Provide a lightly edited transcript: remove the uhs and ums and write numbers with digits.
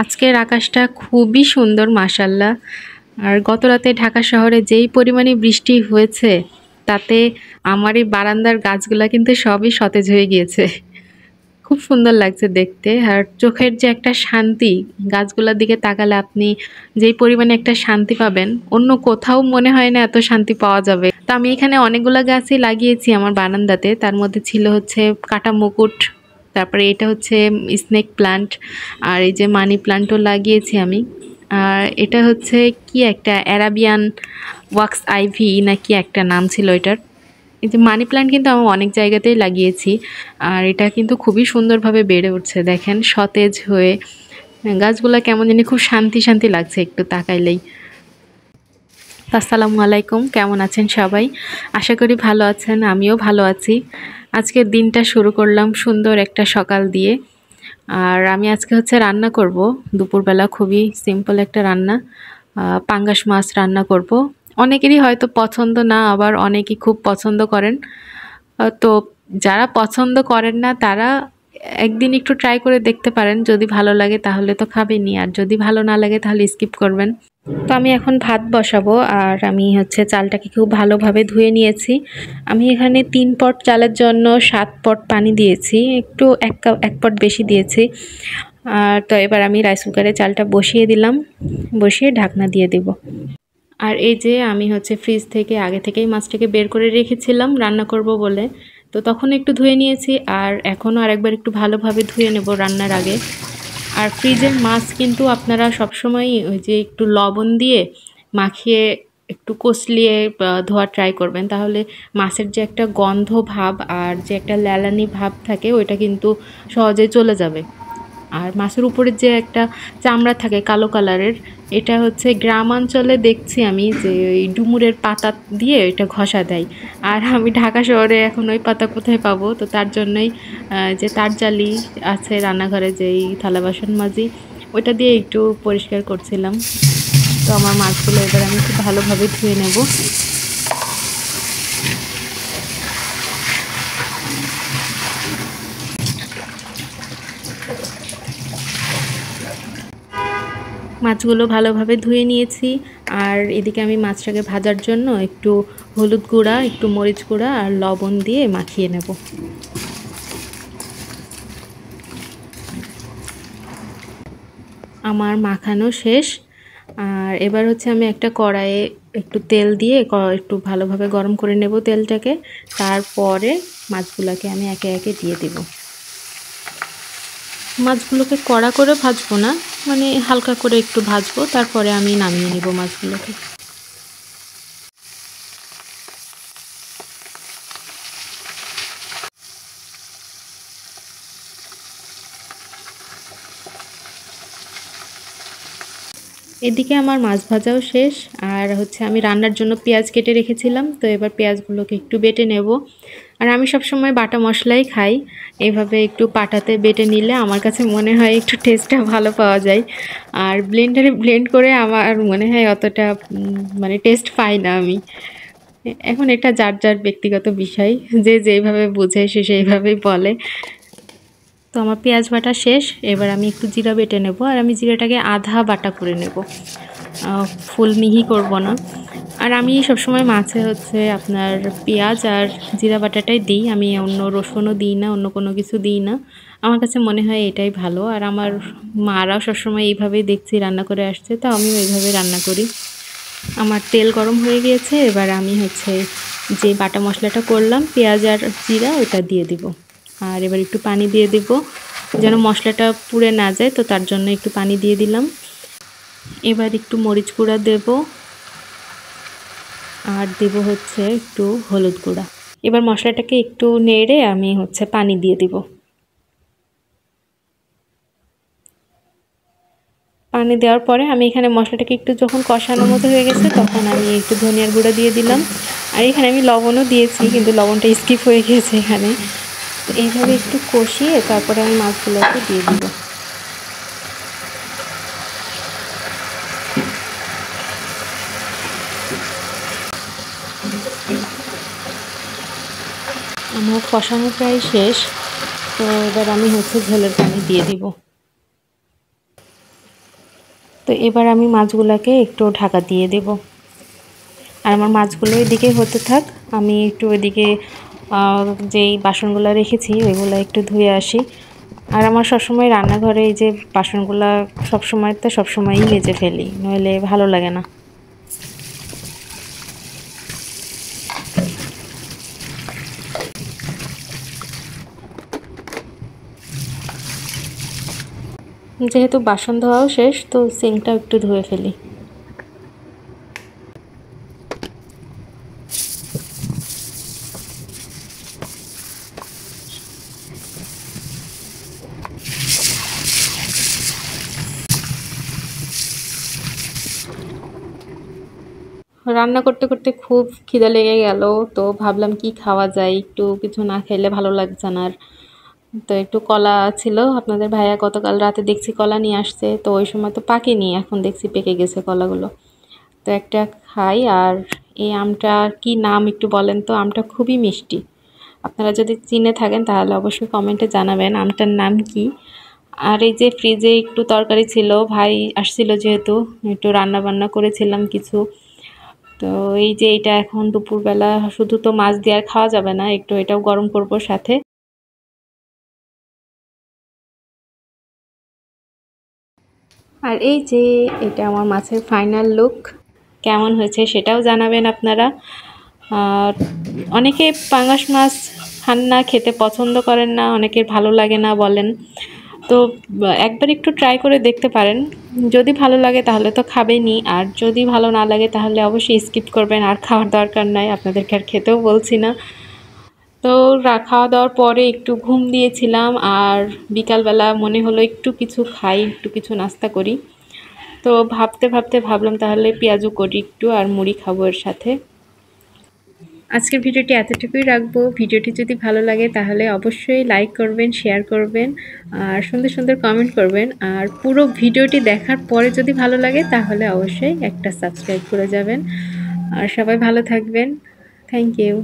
আজকের আকাশটা খুবই সুন্দর মাশাআল্লাহ। আর গত রাতে ঢাকা শহরে যেই পরিমাণে বৃষ্টি হয়েছে তাতে আমার এই বারান্দার গাছগুলা কিন্তু সবই সতেজ হয়ে গিয়েছে। খুব সুন্দর লাগছে দেখতে। আর চোখের যে একটা শান্তি, গাছগুলার দিকে তাকালে আপনি যেই পরিমাণে একটা শান্তি পাবেন, অন্য কোথাও মনে হয় না এত শান্তি পাওয়া যাবে। তো আমি এখানে অনেকগুলা গাছই লাগিয়েছি আমার বারান্দাতে। তার মধ্যে ছিল হচ্ছে কাটা মুকুট, তারপরে এটা হচ্ছে স্নেক প্লান্ট, আর এই যে মানি প্লান্টও লাগিয়েছি আমি। আর এটা হচ্ছে কি একটা অ্যারাবিয়ান ওয়াক্স আইভি না কি একটা নাম ছিল এটার। এই যে মানি প্ল্যান্ট কিন্তু আমি অনেক জায়গাতেই লাগিয়েছি, আর এটা কিন্তু খুবই সুন্দরভাবে বেড়ে উঠছে দেখেন, সতেজ হয়ে। গাছগুলা কেমন জানি খুব শান্তি শান্তি লাগছে একটু তাকাইলেই। আসসালামু আলাইকুম, কেমন আছেন সবাই? আশা করি ভালো আছেন, আমিও ভালো আছি। আজকের দিনটা শুরু করলাম সুন্দর একটা সকাল দিয়ে। আর আমি আজকে হচ্ছে রান্না করব দুপুরবেলা, খুবই সিম্পল একটা রান্না। পাঙ্গাস মাছ রান্না করব। অনেকেরই হয়তো পছন্দ না, আবার অনেকেই খুব পছন্দ করেন। তো যারা পছন্দ করেন না তারা একদিন একটু ট্রাই করে দেখতে পারেন, যদি ভালো লাগে তাহলে তো খাবেনই, আর যদি ভালো না লাগে তাহলে স্কিপ করবেন। তো আমি এখন ভাত বসাবো, আর আমি হচ্ছে চালটাকে খুব ভালোভাবে ধুয়ে নিয়েছি। আমি এখানে 3 পট চালের জন্য 7 পট পানি দিয়েছি, একটু এক পট বেশি দিয়েছি। আর তো এবার আমি রাইস কুকারে চালটা বসিয়ে দিলাম, বসিয়ে ঢাকনা দিয়ে দেব। আর এই যে আমি হচ্ছে ফ্রিজ থেকে আগে থেকেই মাছটাকে বের করে রেখেছিলাম রান্না করব বলে, তো তখন একটু ধুয়ে নিয়েছি, আর এখনও আরেকবার একটু ভালোভাবে ধুয়ে নেব রান্নার আগে। আর ফ্রিজের মাছ কিন্তু আপনারা সবসময়ই ওই যে একটু লবণ দিয়ে মাখিয়ে একটু কষলিয়ে ধোয়া ট্রাই করবেন, তাহলে মাছের যে একটা গন্ধ ভাব আর যে একটা ল্যালানি ভাব থাকে ওইটা কিন্তু সহজেই চলে যাবে। আর মাছের উপরে যে একটা চামড়া থাকে কালো কালারের, এটা হচ্ছে গ্রামাঞ্চলে দেখছি আমি যে ওই ডুমুরের পাতা দিয়ে এটা ঘষা দেয়। আর আমি ঢাকা শহরে এখন ওই পাতা কোথায় পাবো, তো তার জন্যই যে তারজালি আছে রান্নাঘরে, যেই থালা বাসন মাজি, ওইটা দিয়ে একটু পরিষ্কার করছিলাম। তো আমার মাছগুলো এবার আমি খুব ভালোভাবে ধুয়ে নেব। মাছগুলো ভালোভাবে ধুয়ে নিয়েছি, আর এদিকে আমি মাছটাকে ভাজার জন্য একটু হলুদ গুঁড়া, একটু মরিচ গুঁড়া আর লবণ দিয়ে মাখিয়ে নেব। আমার মাখানো শেষ। আর এবার হচ্ছে আমি একটা কড়াইয়ে একটু তেল দিয়ে একটু ভালোভাবে গরম করে নেব তেলটাকে। তারপরে মাছগুলোকে আমি একে একে দিয়ে দেব। মাছগুলোকে কড়া করে ভাজবো না, মানে হালকা করে একটু ভাজবো, তারপরে আমি নামিয়ে নেব মাছগুলোকে। এদিকে আমার মাছ ভাজাও শেষ। আর হচ্ছে আমি রান্নার জন্য পেঁয়াজ কেটে রেখেছিলাম, তো এবার পেঁয়াজগুলোকে একটু বেটে নেব। আর আমি সবসময় বাটা মশলাই খাই, এভাবে একটু পাটাতে বেটে নিলে আমার কাছে মনে হয় একটু টেস্টটা ভালো পাওয়া যায়। আর ব্লেন্ডারে ব্লেন্ড করে আমার মনে হয় অতটা মানে টেস্ট পাই না আমি। এখন এটা যার যার ব্যক্তিগত বিষয়, যে যেইভাবে বুঝে সে সেইভাবেই বলে। তো আমার পেঁয়াজ বাটা শেষ, এবার আমি একটু জিরা বেটে নেব। আর আমি জিরাটাকে আধা বাটা করে নেব, ফুল মিহি করব না। আর আমি সবসময় মাছে হচ্ছে আপনার পেঁয়াজ আর জিরা বাটাটাই দিই, আমি অন্য রসুনও দিই না, অন্য কোনো কিছু দিই না। আমার কাছে মনে হয় এটাই ভালো। আর আমার মারাও সবসময় এইভাবেই দেখছি রান্না করে আসছে, তো আমিও এইভাবে রান্না করি। আমার তেল গরম হয়ে গিয়েছে, এবার আমি হচ্ছে যে বাটা মশলাটা করলাম পেঁয়াজ আর জিরা, ওটা দিয়ে দিব। আর এবার একটু পানি দিয়ে দিব যেন মশলাটা পুড়ে না যায়, তো তার জন্য একটু পানি দিয়ে দিলাম। এবার একটু মরিচ গুঁড়া দেব, আর দেব হচ্ছে একটু হলুদ গুঁড়া। এবার মশলাটাকে একটু নেড়ে আমি হচ্ছে পানি দিয়ে দিব। পানি দেওয়ার পরে আমি এখানে মশলাটাকে একটু যখন কষানোর মতো হয়ে গেছে, তখন আমি একটু ধনিয়ার গুঁড়া দিয়ে দিলাম। আর এখানে আমি লবণও দিয়েছি, কিন্তু লবণটা স্কিপ হয়ে গিয়েছে এখানে। তো এইভাবে একটু কষিয়ে তারপরে আমি মাছগুলোকে দিয়ে দিব। আমার কষানো প্রায় শেষ, তো এবার আমি হচ্ছে ঝোলের পানি দিয়ে দিব। তো এবার আমি মাছগুলোকে একটু ঢাকা দিয়ে দেব। আর আমার মাছগুলো এদিকে হতে থাক, আমি একটু ওইদিকে যেই বাসনগুলো রেখেছি ওইগুলো একটু ধুয়ে আসি। আর আমার সবসময় রান্নাঘরে এই যে বাসনগুলো সবসময়ই মেজে ফেলি, নইলে ভালো লাগে না। যেহেতু বাসন ধোয়াও শেষ, তো সিঙ্কটা একটু ধুয়ে ফেলি। রান্না করতে করতে খুব খিদে লেগে গেল, তো ভাবলাম কি খাওয়া যায়, একটু কিছু না খেলে ভালো লাগছে না। আর তো একটু কলা ছিল, আপনাদের ভাইয়া গতকাল রাতে দেখছি কলা নিয়ে আসছে, তো ওই সময় তো পাকেনি, এখন দেখছি পেকে গেছে কলাগুলো। তো একটা খাই। আর এই আমটার কি নাম একটু বলেন তো? আমটা খুবই মিষ্টি, আপনারা যদি চিনে থাকেন তাহলে অবশ্যই কমেন্টে জানাবেন আমটার নাম কি। আর এই যে ফ্রিজে একটু তরকারি ছিল, ভাই আসছিল যেহেতু একটু রান্না বান্না করেছিলাম কিছু। তো এই যে এটা এখন দুপুরবেলা শুধু তো মাছ দিয়ে আর খাওয়া যাবে না, একটু এটাও গরম করব সাথে। আর এই যে এটা আমার মাছের ফাইনাল লুক, কেমন হয়েছে সেটাও জানাবেন আপনারা। আর অনেকে পাঙাশ মাছ খান না, খেতে পছন্দ করেন না, অনেকের ভালো লাগে না বলেন। তো একবার একটু ট্রাই করে দেখতে পারেন, যদি ভালো লাগে তাহলে তো খাবেনই, আর যদি ভালো না লাগে তাহলে অবশ্যই স্কিপ করবেন, আর খাওয়ার দরকার নাই, আপনাদেরকে আর খেতেও বলছি না। তো খাওয়া দাওয়ার পরে একটু ঘুম দিয়েছিলাম, আর বিকালবেলা মনে হলো একটু কিছু খাই, একটু কিছু নাস্তা করি। তো ভাবতে ভাবতে ভাবলাম তাহলে পেঁয়াজু করি একটু, আর মুড়ি খাবো এর সাথে। আজকের ভিডিওটি এতটুকুই রাখবো। ভিডিওটি যদি ভালো লাগে তাহলে অবশ্যই লাইক করবেন, শেয়ার করবেন, আর সুন্দর সুন্দর কমেন্ট করবেন। আর পুরো ভিডিওটি দেখার পরে যদি ভালো লাগে তাহলে অবশ্যই একটা সাবস্ক্রাইব করে যাবেন। আর সবাই ভালো থাকবেন। Thank you.